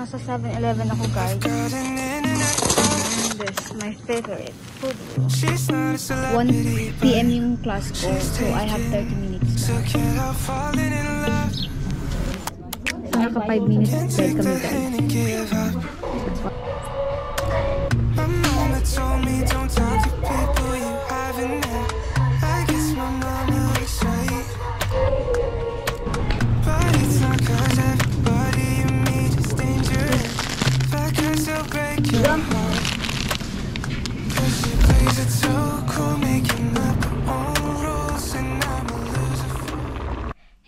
Nasa 7-Eleven ako, guys. And this, my favorite food. 1 PM yung class ko, so I have 30 minutes na. So, naka 5 minutes break kami, guys.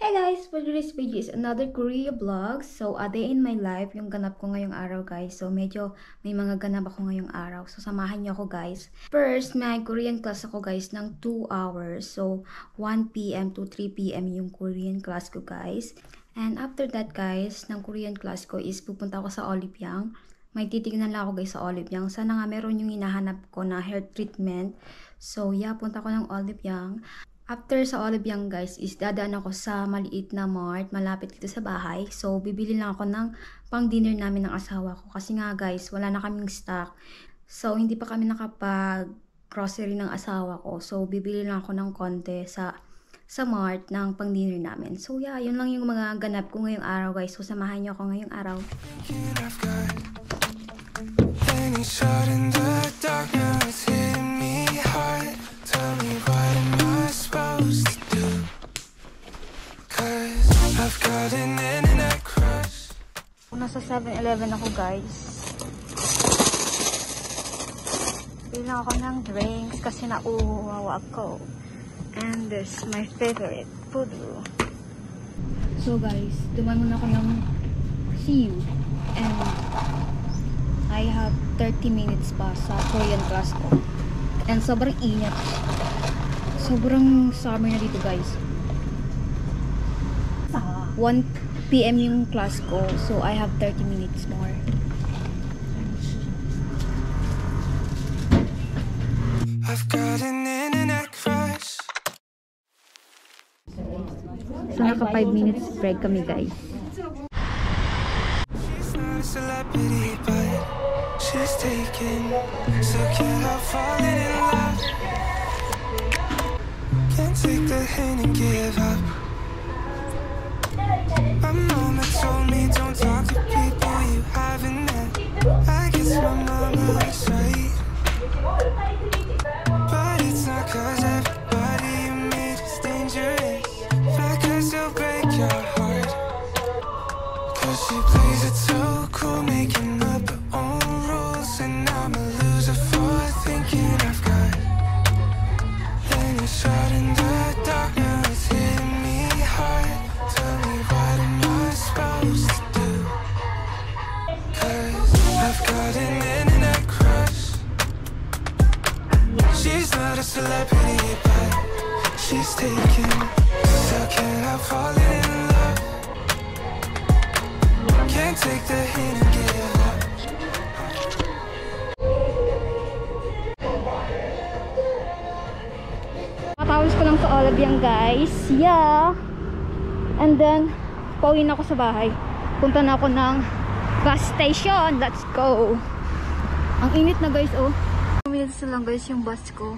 Hey guys, for today's video is another Korea vlog. So, a day in my life, yung ganap ko ngayong araw, guys. So, medyo may mga ganap ako ngayong araw. So, samahan niyo ako, guys. First, may Korean class ako, guys, ng 2 hours. So, 1 PM to 3 PM yung Korean class ko, guys. And after that, guys, ng Korean class ko is pupunta ako sa Olive Young. May titignan lang ako, guys, sa Olive Young. Sana nga meron yung hinahanap ko na hair treatment. So, yeah, punta ko ng Olive Young. After sa Olive Young, guys, is dadaan ako sa maliit na mart, malapit dito sa bahay. So, bibili lang ako ng pang-dinner namin ng asawa ko. Kasi nga, guys, wala na kaming stock. So, hindi pa kami nakapag-grocery ng asawa ko. So, bibili lang ako ng konti sa mart ng pang-dinner namin. So, yeah, yun lang yung mga ganap ko ngayong araw, guys. So, samahan niyo ako ngayong araw. Nasa 7-Eleven ako, guys. Bilang ako ng drinks kasi nauuwawa ako. And this, my favorite food. So, guys, duman muna ako ng CU. And I have 30 minutes pa sa Korean class ko. And sobrang init. Sobrang summer na dito, guys. 1 PM yung class ko, so I have 30 minutes more. I've got an internet crush. So naka 5 minutes break kami, guys. She's not a celebrity, but she's taken. So can't help falling in love. Can't take the hint and give up. My mama told me don't talk to people you haven't met. I guess my mama was right, but it's not cause everybody you meet is dangerous. Not cause they'll break your heart, cause she plays it so cool, making up her own rules. And I'm a loser for thinking I've got any shot in the dark. Now it's hitting me hard. Tell me what am I supposed to do? Cause I've got an internet crush. She's not a celebrity, but she's taken. So can't help falling in love. Can't take the hint and give up. Matapos ko lang sa Olive Young, guys. Yeah. And then, pauwi na ako sa bahay. Punta na ako ng bus station. Let's go. Ang init na, guys, oh. 2 minutes na lang, guys, yung bus ko.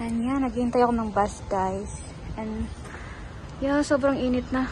And yan, naghihintay ako ng bus, guys. And yeah, sobrang init na.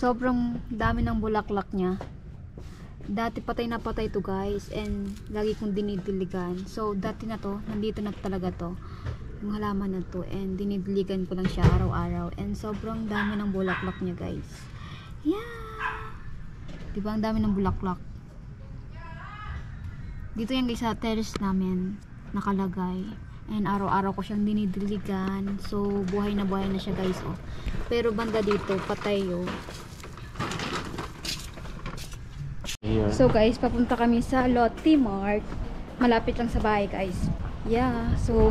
Sobrang dami ng bulaklak niya. Dati patay na patay to guys, and lagi kong dinidiligan. So dati na to, nandito na talaga to, yung halaman na to, and dinidiligan ko lang siya araw-araw, and sobrang dami ng bulaklak niya guys. Yeah, diba ang dami ng bulaklak dito yan guys sa terrace namin nakalagay, and araw-araw ko siyang dinidiligan. So buhay na siya guys, oh. Pero banda dito patay, oh. So guys, papunta kami sa Lotte Mart. Malapit lang sa bahay guys. Yeah, so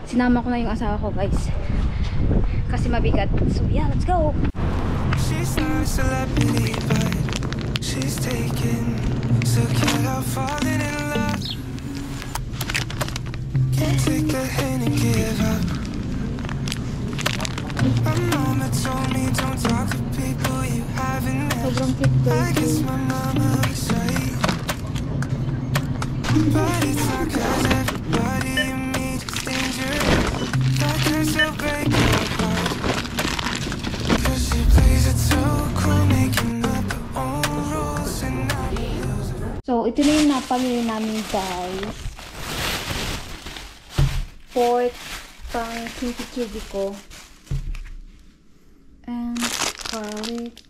sinama ko na yung asawa ko guys, kasi mabigat. So yeah, let's go. She's not a celebrity, but she's taken. So get out falling in love. Can't take the hint and give up. My mama told me don't talk to people you haven't met. Sobrang cute I guys. guess my mama was right, but it's not 'cause everybody you meet is dangerous. That girl still break my heart, 'cause she plays it so cool, making up her own rules, and I lose it. So ito na yung napamili namin guys. Pork pang kimchi ko, and garlic.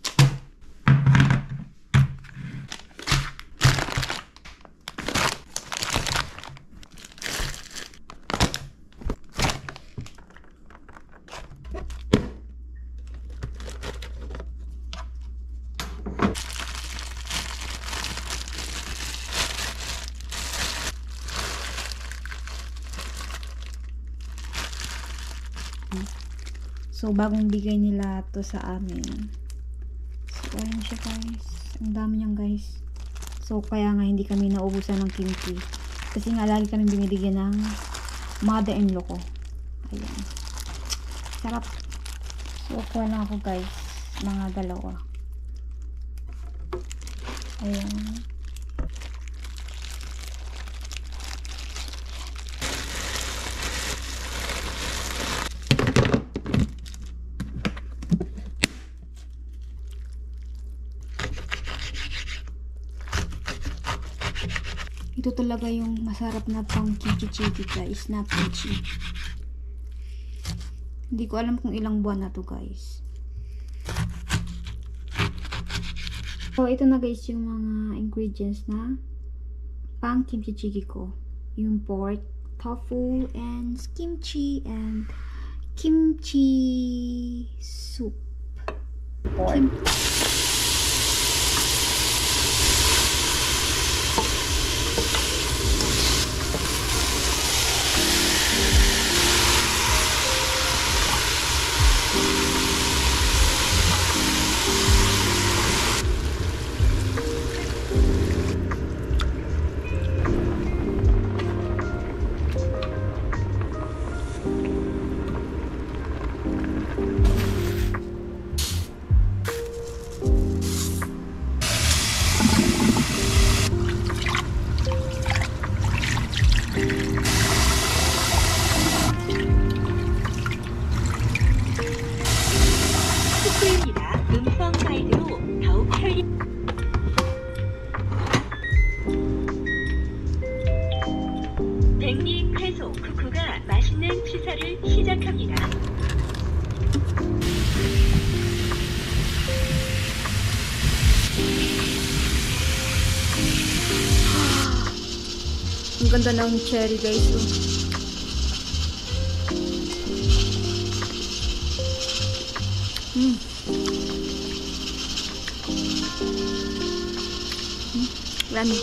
So bagong bigay nila to sa amin. So ayun siya guys, ang dami niyan guys. So kaya nga hindi kami naubusan ng kimchi, kasi nga lagi kami binibigyan ng mother-in-law ko. Ayan, sarap. So kuha lang ako guys, mga dalawa. Ayan. Ito talaga yung masarap na pang kimchi guys, na kimchi. Hindi ko alam kung ilang buwan na to guys. So ito na guys yung mga ingredients na pang kimchi ko. Yung pork, tofu, and kimchi, and kimchi soup. 맛있는 취사를 시작합니다. Ang ganda ng cherry guys. Yummy.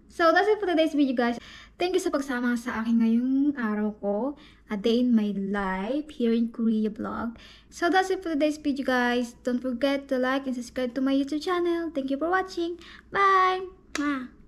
So, that's it for today's video, guys. Thank you sa pagsama sa akin ngayong araw ko. A day in my life here in Korea vlog. So, that's it for today's video, guys. Don't forget to like and subscribe to my YouTube channel. Thank you for watching. Bye! Mwah.